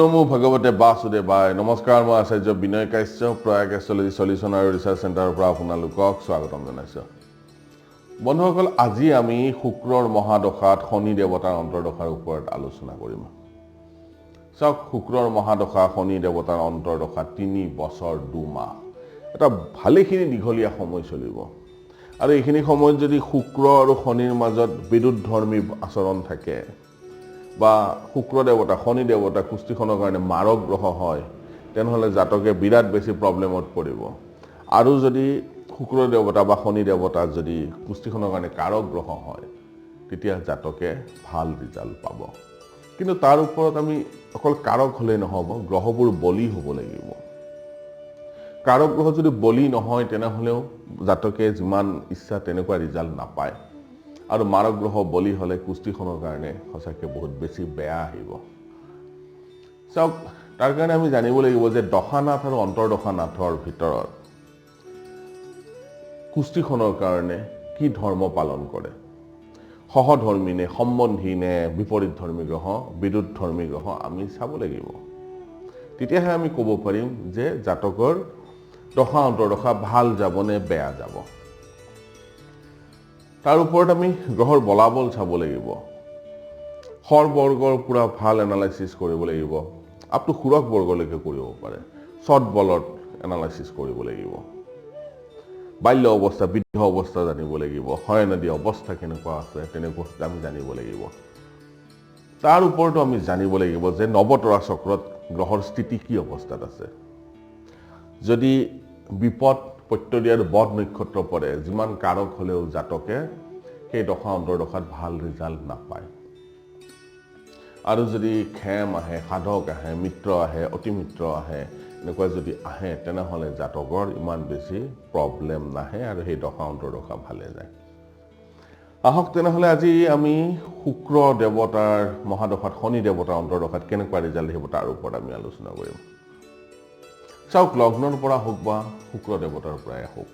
নমো ভগৱতে বাসুদেৱায় নমস্কাৰ মই আচাৰ্য বিনয় Kashyap Prayag astrology solution আৰু ৰিচাৰ্চ চেণ্টাৰৰ পৰা আপোনালোকক স্বাগতম জনাইছোঁ বন্ধুসকল আজি আমি শুক্ৰৰ মহাদশাত শনি দেৱতাৰ অন্তৰ্দশাৰ ওপৰত আলোচনা কৰিম চাওক শুক্ৰৰ মহাদশা শনি দেৱতাৰ অন্তৰ্দশা 3 বছৰ 2 মাহ এটা ভালেখিনি দীঘলীয়া সময় চলিব আৰু এইখিনি সময়ত যদি শুক্ৰ আৰু শনিৰ মাজত বিৰুদ্ধধৰ্মী আচৰণ থাকে বা শুক্ৰ দেৱতা শনি দেৱতা কুষ্টিখনৰ কাৰণে মাৰক গ্ৰহ হয় তেনেহলে জাতকে বিৰাট বেছি প্ৰবলেমত পৰিব আৰু যদি শুক্ৰ দেৱতা বা শনি দেৱতা যদি কুষ্টিখনৰ কাৰণে কাৰক গ্ৰহ হয় তেতিয়া জাতকে ভাল ৰিজাল্ট পাব কিন্তু তাৰ ওপৰত আমি অকল কাৰক হলে নহব গ্ৰহবোৰ বলি হ'ব লাগিব কাৰক গ্ৰহ যদি বলি নহয় তেনেহলেও জাতকে যিমান ইচ্ছা তেনেকুৱা ৰিজাল্ট নাপায় আৰু মাৰক গ্ৰহ বলি হলে কুষ্টিখনৰ কাৰণে সঁচাকৈ বহুত বেছি বেয়া আহিব চাওক তাৰ কাৰণে আমি জানিব লাগিব যে দশানাথ আৰু অন্তৰ্দশানাথৰ ভিতৰত কুষ্টিখনৰ কাৰণে কি ধৰ্ম পালন কৰে সহধৰ্মী নে সম্বন্ধী নে বিপৰীত ধৰ্মী গ্ৰহ বিৰুদ্ধ ধৰ্মী গ্ৰহ আমি চাব লাগিব তেতিয়াহে আমি ক'ব পাৰিম যে জাতকৰ দশা অন্তৰ্দশা ভাল যাব নে বেয়া যাব তাৰ ওপৰত আমি গ্ৰহৰ বলাবল চাব লাগিব হৰ বৰ্গৰ পুৰা ভাল এনালাইসিস কৰিব লাগিব আপটো খুৰক বৰ্গলৈকে কৰিব পাৰে শৰ্ট বলত এনালাইসিস কৰিব লাগিব বাল্য অৱস্থা বৃদ্ধ অৱস্থা জানিব লাগিব হয় নদী অৱস্থা কেনেকুৱা আছে তেনেকুৱা আমি জানিব লাগিব তাৰ ওপৰতো আমি জানিব লাগিব যে নৱতৰা চক্ৰত গ্ৰহৰ স্থিতি কি অৱস্থাত আছে যদি বিপদ প্ৰত্যদি আৰু বদ নক্ষত্ৰ পৰে যিমান কাৰক হলেও জাতকে সেই দশা অন্তৰ্দশাত ভাল ৰিজাল্ট নাপায় আৰু যদি খেম আহে সাধক আহে মিত্ৰ আহে অতি মিত্ৰ আহে এনেকুৱা যদি আহে তেনেহলে জাতকৰ ইমান বেছি প্ৰবলেম নাহে আৰু সেই দশা অন্তৰ্দশা ভালে যায় আহক তেনেহলে আজি আমি শুক্ৰ দেৱতাৰ মহাদশাত শনি দেৱতাৰ অন্তৰ্দশাত কেনেকুৱা ৰিজাল্ট আহিব তাৰ ওপৰত আমি আলোচনা কৰিম চাওক লগ্নৰ পৰা হোক বা শুক্ৰ দেৱতাৰ পৰাই হোক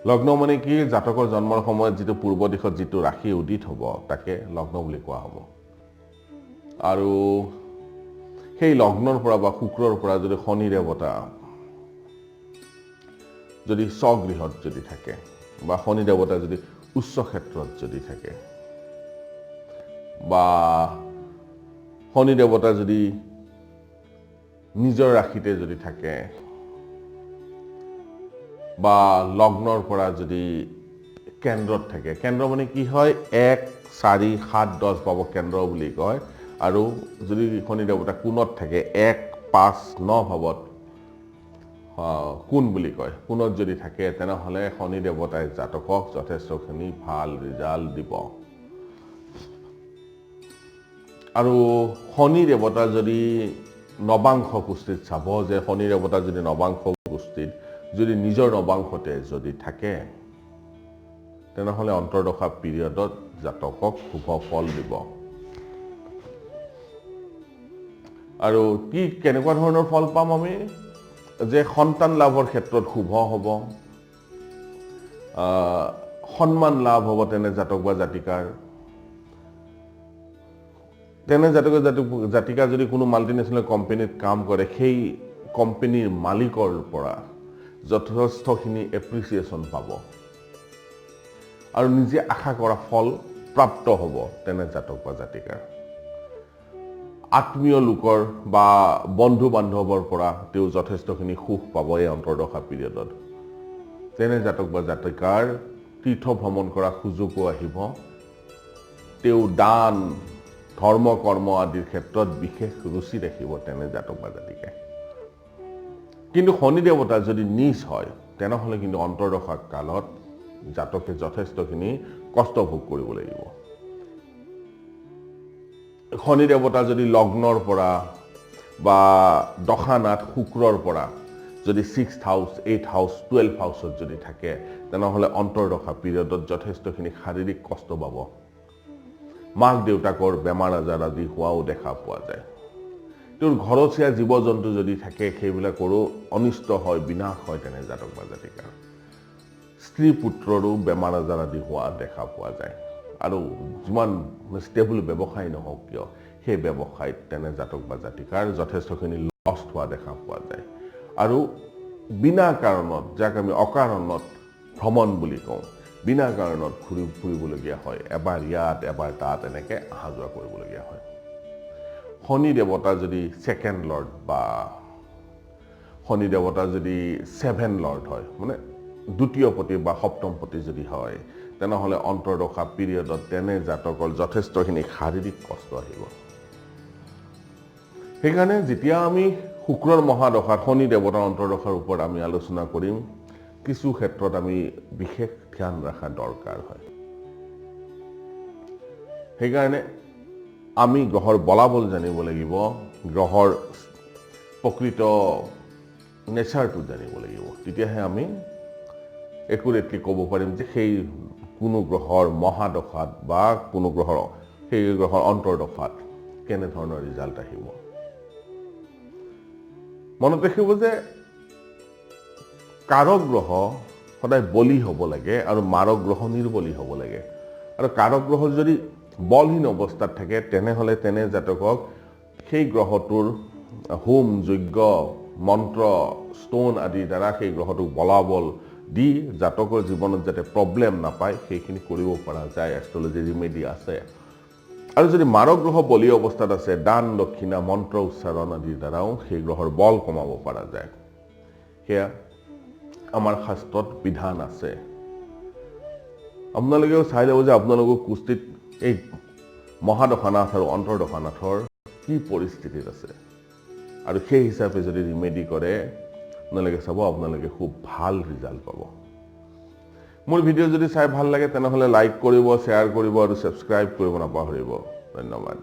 লগ্ন মানে কি জাতকৰ জন্মৰ সময়ত যিটো পূৰ্ব দিশত যিটো ৰাশি উদিত হ'ব তাকে লগ্ন বুলি কোৱা হ'ব আৰু সেই লগ্নৰ পৰা বা শুক্ৰৰ পৰা যদি শনি দেৱতা যদি স্বগৃহত যদি থাকে বা শনি দেৱতা যদি উচ্চ ক্ষেত্ৰত যদি থাকে বা শনি দেৱতা যদি নিজৰ ৰাশিতে যদি থাকে বা লগ্নৰ পৰা যদি কেন্দ্ৰত থাকে কেন্দ্ৰ মানে কি হয় 1 4 7 10 পাব কেন্দ্ৰ বুলি কয় আৰু যদি শনি দেৱতা কোণত থাকে 1 5 9 ভাৱত কোণ বুলি কয় কোণত যদি থাকে তেনেহলে শনি দেৱতাই জাতকক যথেষ্টখিনি ভাল ৰিজাল্ট দিব আৰু শনি দেৱতা যদি নৱাংশ কুষ্ঠিত চাব যে শনি দেৱতা যদি নৱাংশ কুষ্ঠিত যদি নিজৰ নৱাংশতে যদি থাকে তেনেহলে অন্তৰ্দশা পিৰিয়ডত জাতকক শুভ ফল দিব আৰু কি কেনেকুৱা ধৰণৰ ফল পাম আমি যে সন্তান লাভৰ ক্ষেত্ৰত শুভ হ'ব সন্মান লাভ হ'ব তেনে জাতক বা জাতিকাৰ তেনে জাতিকা যদি কোনো মাল্টিনেশ্যনেল কোম্পানীত কাম কৰে সেই কোম্পানীৰ মালিকৰ পৰা যথেষ্টখিনি এপ্ৰিচিয়েশ্যন পাব আৰু নিজে আশা কৰা ফল প্ৰাপ্ত হ'ব তেনে জাতক বা জাতিকাৰ আত্মীয় লোকৰ বা বন্ধু বান্ধৱৰ পৰা তেওঁ যথেষ্টখিনি সুখ পাব এই অন্তৰ্দশা পিৰিয়ডত তেনে জাতক বা জাতিকাৰ তীৰ্থ ভ্ৰমণ কৰা সুযোগো আহিব তেওঁ দান ধৰ্ম কৰ্ম আদিৰ ক্ষেত্ৰত বিশেষ ৰুচি ৰাখিব তেনে জাতক বা জাতিকাই কিন্তু শনি দেৱতা যদি নিজ হয় তেনেহলে কিন্তু অন্তৰ্দশা কালত জাতকে যথেষ্টখিনি কষ্ট ভোগ কৰিব লাগিব শনি দেৱতা যদি লগ্নৰ পৰা বা দশানাথ শুক্ৰৰ পৰা যদি 6th হাউস 8th হাউস 12th হাউসত যদি থাকে তেনেহলে অন্তৰ্দশা পিৰিয়ডত যথেষ্টখিনি শাৰীৰিক কষ্ট পাব মাক দেউতাকৰ বেমাৰ আজাৰ আদি হোৱাও দেখা পোৱা যায় তোৰ ঘৰচীয়া জীৱ জন্তু যদি থাকে সেইবিলাকৰো অনিষ্ট হয় বিনাশ হয় তেনে জাতক বা জাতিকাৰ স্ত্ৰী পুত্ৰৰো বেমাৰ আজাৰ আদি হোৱা দেখা পোৱা যায় আৰু যিমান ষ্টেবল ব্যৱসায় নহওক কিয় সেই ব্যৱসায়ত তেনে জাতক বা জাতিকাৰ যথেষ্টখিনি লষ্ট হোৱা দেখা পোৱা যায় আৰু বিনা কাৰণত যাক আমি অকাৰণত ভ্ৰমণ বুলি কওঁ বিনা কাৰণত ঘূৰি ফুৰিবলগীয়া হয় এবাৰ ইয়াত এবাৰ তাত এনেকৈ অহা যোৱা কৰিবলগীয়া হয় শনি দেৱতা যদি ছেকেণ্ড লৰ্ড বা শনি দেৱতা যদি 7 লৰ্ড হয় মানে দ্বিতীয় পতি বা সপ্তম পতি যদি হয় তেনেহ'লে অন্তৰ্দশা পিৰিয়ডত তেনে জাতকৰ যথেষ্টখিনি শাৰীৰিক কষ্ট আহিব সেইকাৰণে যেতিয়া আমি শুক্ৰৰ মহাদশাত শনি দেৱতাৰ অন্তৰ্দশাৰ ওপৰত আমি আলোচনা কৰিম কিছু ক্ষেত্ৰত আমি বিশেষ ধ্যান ৰখা দৰকাৰ হয় সেইকাৰণে আমি গ্ৰহৰ বলাবল জানিব লাগিব গ্ৰহৰ প্ৰকৃত নেচাৰটো জানিব লাগিব তেতিয়াহে আমি একুৰেটলি ক'ব পাৰিম যে সেই কোনো গ্ৰহৰ মহাদশাত বা কোনো গ্ৰহৰ সেই গ্ৰহৰ অন্তৰ্দশাত কেনেধৰণৰ ৰিজাল্ট আহিব মনত ৰাখিব যে কাৰক গ্ৰহ সদায় বলি হ'ব লাগে আৰু মাৰক গ্ৰহ নিৰ্বলি হ'ব লাগে আৰু কাৰক গ্ৰহ যদি বলহীন অৱস্থাত থাকে তেনেহ'লে তেনে জাতকক সেই গ্ৰহটোৰ হোম যজ্ঞ মন্ত্ৰ ষ্ট'ন আদিৰ দ্বাৰা সেই গ্ৰহটোক বলাবল দি জাতকৰ জীৱনত যাতে প্ৰব্লেম নাপায় সেইখিনি কৰিব পৰা যায় এষ্ট্ৰলজি ৰিমেডি আছে আৰু যদি মাৰক গ্ৰহ বলি অৱস্থাত আছে দান দক্ষিণা মন্ত্ৰ উচ্চাৰণ আদিৰ দ্বাৰাও সেই গ্ৰহৰ বল কমাব পৰা যায় সেয়া আমাৰ শাস্ত্ৰত বিধান আছে আপোনালোকেও চাই ল'ব যে আপোনালোকৰ কুস্তিত এই মহাদশানাথ আৰু অন্তৰ্দশানাথৰ কি পৰিস্থিতিত আছে আৰু সেই হিচাপে যদি ৰিমেডি কৰে আপোনালোকে চাব আপোনালোকে খুব ভাল ৰিজাল্ট পাব মোৰ ভিডিঅ' যদি চাই ভাল লাগে তেনেহ'লে লাইক কৰিব শ্বেয়াৰ কৰিব আৰু ছাবস্ক্ৰাইব কৰিব নাপাহৰিব ধন্যবাদ